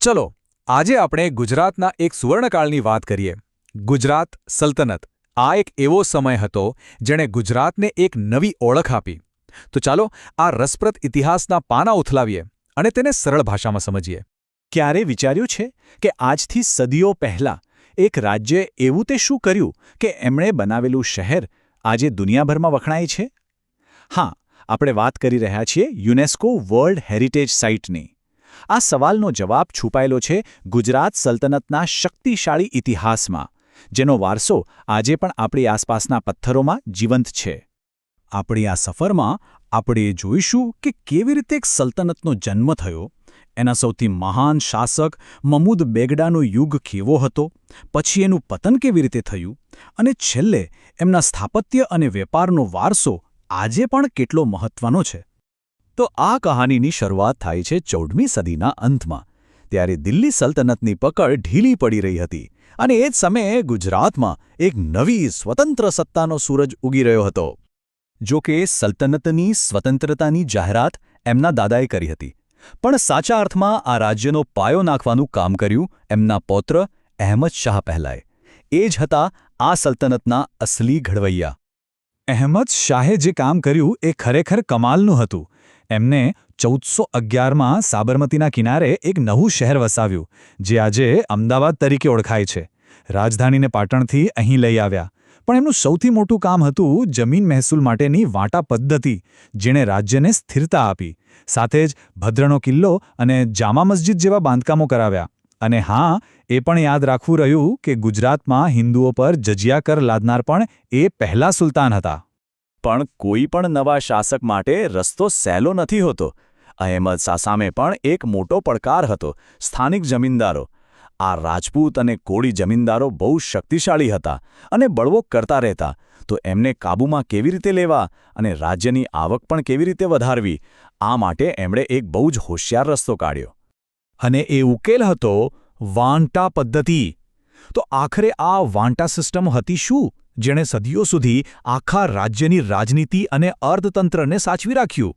ચલો આજે આપણે ગુજરાતના એક સુવર્ણકાળની વાત કરીએ. ગુજરાત સલ્તનત આ એક એવો સમય હતો જેણે ગુજરાતને એક નવી ઓળખ આપી. તો ચાલો આ રસપ્રદ ઇતિહાસના પાના ઉથલાવીએ અને તેને સરળ ભાષામાં સમજીએ. ક્યારે વિચાર્યું છે કે આજથી સદીઓ પહેલાં એક રાજ્યે એવું તે શું કર્યું કે એમણે બનાવેલું શહેર આજે દુનિયાભરમાં વખણાય છે? હા, આપણે વાત કરી રહ્યા છીએ યુનેસ્કો વર્લ્ડ હેરિટેજ સાઇટની. આ સવાલનો જવાબ છુપાયેલો છે ગુજરાત સલ્તનતના શક્તિશાળી ઇતિહાસમાં, જેનો વારસો આજે પણ આપણી આસપાસના પથ્થરોમાં જીવંત છે. આપણી આ સફરમાં આપણે જોઈશું કે કેવી રીતે એક સલ્તનતનો જન્મ થયો, એના સૌથી મહાન શાસક મહમૂદ બેગડાનો યુગ કેવો હતો, પછી એનું પતન કેવી રીતે થયું, અને છેલ્લે એમના સ્થાપત્ય અને વેપારનો વારસો આજે પણ કેટલો મહત્વનો છે. તો આ કહાનીની શરૂઆત થાય છે 14મી સદીના અંતમાં. ત્યારે દિલ્હી સલ્તનતની પકડ ઢીલી પડી રહી હતી અને એ જ સમયે ગુજરાતમાં એક નવી સ્વતંત્ર સત્તાનો સૂરજ ઉગી રહ્યો હતો. જો કે સલ્તનતની સ્વતંત્રતાની જાહેરાત એમના દાદાએ કરી હતી, પણ સાચા અર્થમાં આ રાજ્યનો પાયો નાખવાનું કામ કર્યું એમના પૌત્ર અહેમદ શાહ પહેલાએ. એ જ હતા આ સલ્તનતના અસલી ઘડવૈયા. અહેમદ શાહે જે કામ કર્યું એ ખરેખર કમાલનું હતું. એમને 1411માં સાબરમતીના કિનારે એક નવું શહેર વસાવ્યું, જે આજે અમદાવાદ તરીકે ઓળખાય છે. રાજધાનીને પાટણથી અહીં લઈ આવ્યા. પણ એમનું સૌથી મોટું કામ હતું જમીન મહેસૂલ માટેની વાટા પદ્ધતિ, જેણે રાજ્યને સ્થિરતા આપી. સાથે જ ભદ્રનો કિલ્લો અને જામા મસ્જિદ જેવા બાંધકામો કરાવ્યા. અને હા, એ પણ યાદ રાખવું રહ્યું કે ગુજરાતમાં હિન્દુઓ પર જજિયા કર લાદનાર પણ એ પહેલા સુલતાન હતા. પણ કોઈ પણ નવા શાસક માટે રસ્તો સહેલો નથી હોતો. અહેમદ શાહ સામે પણ એક મોટો પડકાર હતો: સ્થાનિક જમીનદારો. આ રાજપૂત અને કોળી જમીનદારો બહુ શક્તિશાળી હતા અને બળવો કરતા રહેતા. તો એમને કાબૂમાં કેવી રીતે લેવા અને રાજ્યની આવક પણ કેવી રીતે વધારવી, આ માટે એમણે એક બહુ જ હોશિયાર રસ્તો કાઢ્યો. અને એ ઉકેલ હતો વાંટા પદ્ધતિ. તો આખરે આ વાંટા સિસ્ટમ હતી શું, જેણે સદીઓ સુધી આખા રાજ્યની રાજનીતિ અને અર્થતંત્રને સાચવી રાખ્યું?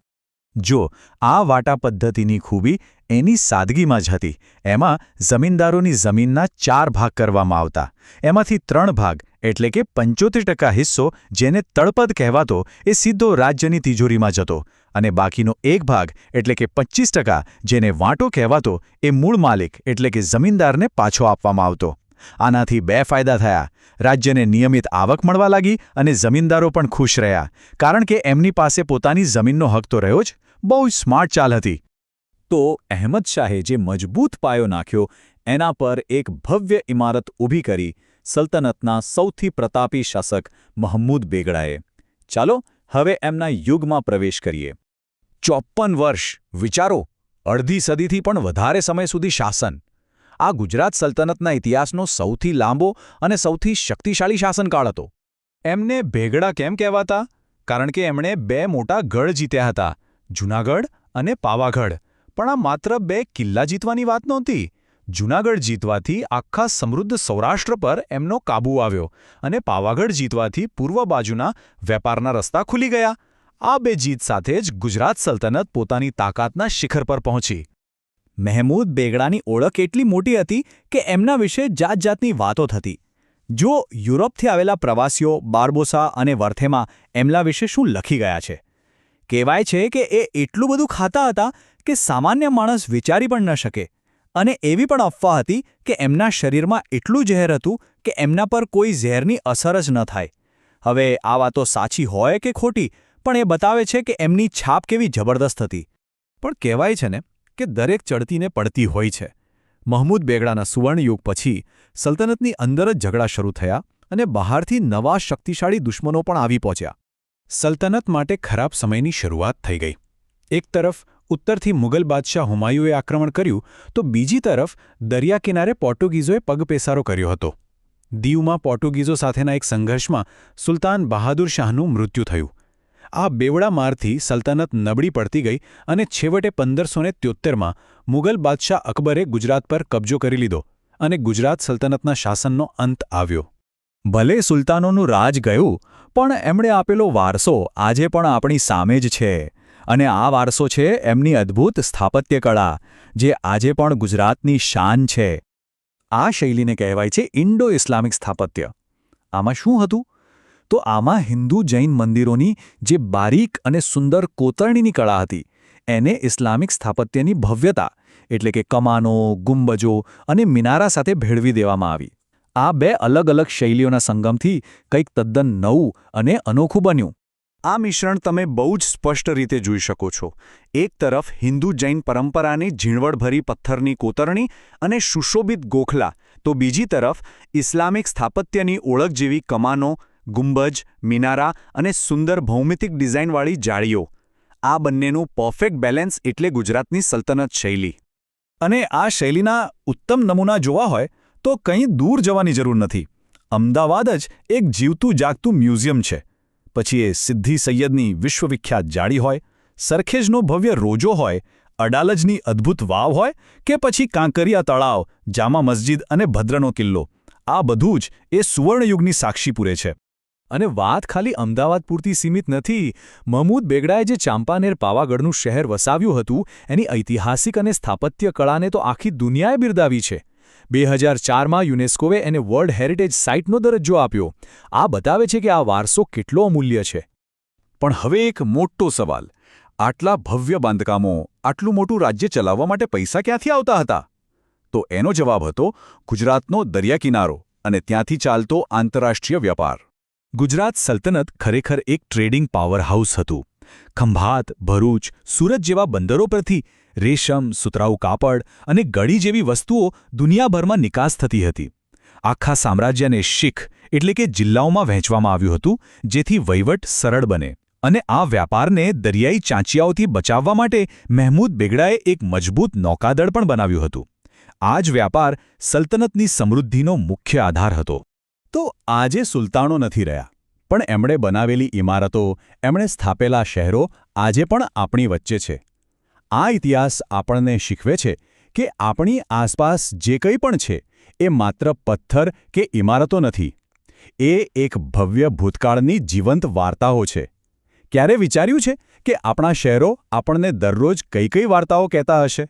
જો આ વાટા પદ્ધતિની ખૂબી એની સાદગીમાં જ હતી. એમાં જમીનદારોની જમીનના 4 ભાગ કરવામાં આવતા. એમાંથી 3 ભાગ એટલે કે 75% હિસ્સો, જેને તળપદ કહેવાતો, એ સીધો રાજ્યની તિજોરીમાં જતો, અને બાકીનો 1 ભાગ એટલે કે 25%, જેને વાંટો કહેવાતો, એ મૂળ માલિક એટલે કે જમીનદારને પાછો આપવામાં આવતો. આનાથી 2 ફાયદા થયા: રાજ્યને નિયમિત આવક મળવા લાગી અને જમીનદારો પણ ખુશ રહ્યા, કારણ કે એમની પાસે પોતાની જમીનનો હક તો રહ્યો જ. બહુ સ્માર્ટ ચાલ હતી. તો અહેમદ શાહે જે મજબૂત પાયો નાખ્યો, એના પર એક ભવ્ય ઇમારત ઊભી કરી સલ્તનતના સૌથી પ્રતાપી શાસક મહમૂદ બેગડાએ. ચાલો હવે એમના યુગમાં પ્રવેશ કરીએ. 54 વર્ષ, વિચારો, અડધી સદીથી પણ વધારે સમય સુધી શાસન. આ ગુજરાત સલ્તનતના ઇતિહાસનો સૌથી લાંબો અને સૌથી શક્તિશાળી શાસનકાળ હતો. એમને બેગડા કેમ કહેવાતા? કારણ કે એમણે 2 મોટા ગઢ જીત્યા હતા, જૂનાગઢ અને પાવાગઢ. પણ આ માત્ર 2 કિલ્લા જીતવાની વાત નહોતી. જૂનાગઢ જીતવાથી આખા સમૃદ્ધ સૌરાષ્ટ્ર પર એમનો કાબૂ આવ્યો, અને પાવાગઢ જીતવાથી પૂર્વ બાજુના વેપારના રસ્તા ખુલી ગયા. આ 2 જીત સાથે જ ગુજરાત સલ્તનત પોતાની તાકાતના શિખર પર પહોંચી. મહેમૂદ બેગડાની ઓળખ એટલી મોટી હતી કે એમના વિશે જાતજાતની વાતો થતી. જો યુરોપથી આવેલા પ્રવાસીઓ બારબોસા અને વર્થેમાં એમના વિશે શું લખી ગયા છે. કહેવાય છે કે એ એટલું બધું ખાતા હતા કે સામાન્ય માણસ વિચારી પણ ન શકે. અને એવી પણ અફવા હતી કે એમના શરીરમાં એટલું ઝેર હતું કે એમના પર કોઈ ઝેરની અસર જ ન થાય. હવે આ વાતો સાચી હોય કે ખોટી, પણ એ બતાવે છે કે એમની છાપ કેવી જબરદસ્ત હતી. પણ કહેવાય છે ને કે દરેક ચડતીને પડતી હોય છે. મહમૂદ બેગડાના સુવર્ણયુગ પછી સલ્તનતની અંદર જ ઝઘડા શરૂ થયા અને બહારથી નવા શક્તિશાળી દુશ્મનો પણ આવી પહોંચ્યા. સલ્તનત માટે ખરાબ સમયની શરૂઆત થઈ ગઈ. એક તરફ ઉત્તરથી મુગલ બાદશાહ હુમાયુએ આક્રમણ કર્યું, તો બીજી તરફ દરિયા કિનારે પોર્ટુગીઝોએ પગપેસારો કર્યો હતો. દીવમાં પોર્ટુગીઝો સાથેના એક સંઘર્ષમાં સુલતાન બહાદુર શાહનું મૃત્યુ થયું. આ બેવડા મારથી સલ્તનત નબળી પડતી ગઈ અને છેવટે 1573માં મુગલ બાદશાહ અકબરે ગુજરાત પર કબજો કરી લીધો અને ગુજરાત સલ્તનતના શાસનનો અંત આવ્યો. ભલે સુલતાનોનું રાજ ગયું, પણ એમણે આપેલો વારસો આજે પણ આપણી સામે જ છે. અને આ વારસો છે એમની અદ્ભુત સ્થાપત્ય કળા, જે આજે પણ ગુજરાતની શાન છે. આ શૈલીને કહેવાય છે ઇન્ડો ઇસ્લામિક સ્થાપત્ય. આમાં શું હતું? તો આમાં હિન્દુ જૈન મંદિરોની જે બારીક અને સુંદર કોતરણીની કળા હતી, એને ઇસ્લામિક સ્થાપત્યની ભવ્યતા એટલે કે કમાનો, ગુંબજો અને મિનારા સાથે ભેળવી દેવામાં આવી. આ બે અલગ અલગ શૈલીઓના સંગમથી કંઈક તદ્દન નવું અને અનોખું બન્યું. આ મિશ્રણ તમે બહુ જ સ્પષ્ટ રીતે જોઈ શકો છો. એક તરફ હિન્દુ જૈન પરંપરાની ઝીણવટભરી પથ્થરની કોતરણી અને સુશોભિત ગોખલા, તો બીજી તરફ ઇસ્લામિક સ્થાપત્યની ઓળખ જેવી કમાનો, ગુંબજ, મિનારા અને સુંદર ભૌમિતિક ડિઝાઇનવાળી જાળીઓ. આ બંનેનું પરફેક્ટ બેલેન્સ એટલે ગુજરાતની સલ્તનત શૈલી. અને આ શૈલીના ઉત્તમ નમૂના જોવા હોય તો કંઈ દૂર જવાની જરૂર નથી. અમદાવાદ જ એક જીવતું જાગતું મ્યુઝિયમ છે. પછી એ સિદ્ધી સૈયદની વિશ્વવિખ્યાત જાળી હોય, સરખેજનો ભવ્ય રોજો હોય, અડાલજની અદ્ભુત વાવ હોય કે પછી કાંકરિયા તળાવ, જામા મસ્જિદ અને ભદ્રનો કિલ્લો, આ બધું જ એ સુવર્ણયુગની સાક્ષી પૂરે છે. અને વાત ખાલી અમદાવાદ પૂરતી સીમિત નથી. મહમૂદ બેગડાએ જે ચાંપાનેર પાવાગઢનું શહેર વસાવ્યું હતું, એની ઐતિહાસિક અને સ્થાપત્ય કળાને તો આખી દુનિયાએ બિરદાવી છે. 2004માં યુનેસ્કોએ એને વર્લ્ડ હેરિટેજ સાઇટનો દરજ્જો આપ્યો. આ બતાવે છે કે આ વારસો કેટલો અમૂલ્ય છે. પણ હવે એક મોટો સવાલ: આટલા ભવ્ય બાંધકામો, આટલું મોટું રાજ્ય ચલાવવા માટે પૈસા ક્યાંથી આવતા હતા? તો એનો જવાબ હતો ગુજરાતનો દરિયાકિનારો અને ત્યાંથી ચાલતો આંતરરાષ્ટ્રીય વ્યાપાર. ગુજરાત સલ્તનત ખરેખર એક ટ્રેડિંગ પાવરહાઉસ હતું. ખંભાત, ભરૂચ, સુરત જેવા બંદરો પરથી રેશમ, સુતરાઉ કાપડ અને ગળી જેવી વસ્તુઓ દુનિયાભરમાં નિકાસ થતી હતી. આખા સામ્રાજ્યને શીખ એટલે કે જિલ્લાઓમાં વહેંચવામાં આવ્યું હતું, જેથી વહીવટ સરળ બને. અને આ વ્યાપારને દરિયાઈ ચાંચિયાઓથી બચાવવા માટે મહેમૂદ બેગડાએ એક મજબૂત નૌકાદળ પણ બનાવ્યું હતું. આ જ વ્યાપાર સલ્તનતની સમૃદ્ધિનો મુખ્ય આધાર હતો. તો આજે સુલતાનો નથી રહ્યા, પણ એમણે બનાવેલી ઇમારતો, એમણે સ્થાપેલા શહેરો આજે પણ આપણી વચ્ચે છે. આ ઇતિહાસ આપણને શીખવે છે કે આપણી આસપાસ જે કંઈ પણ છે એ માત્ર પથ્થર કે ઇમારતો નથી. એ એક ભવ્ય ભૂતકાળની જીવંત વાર્તાઓ છે. ક્યારે વિચાર્યું છે કે આપણા શહેરો આપણને દરરોજ કઈ કઈ વાર્તાઓ કહેતા હશે?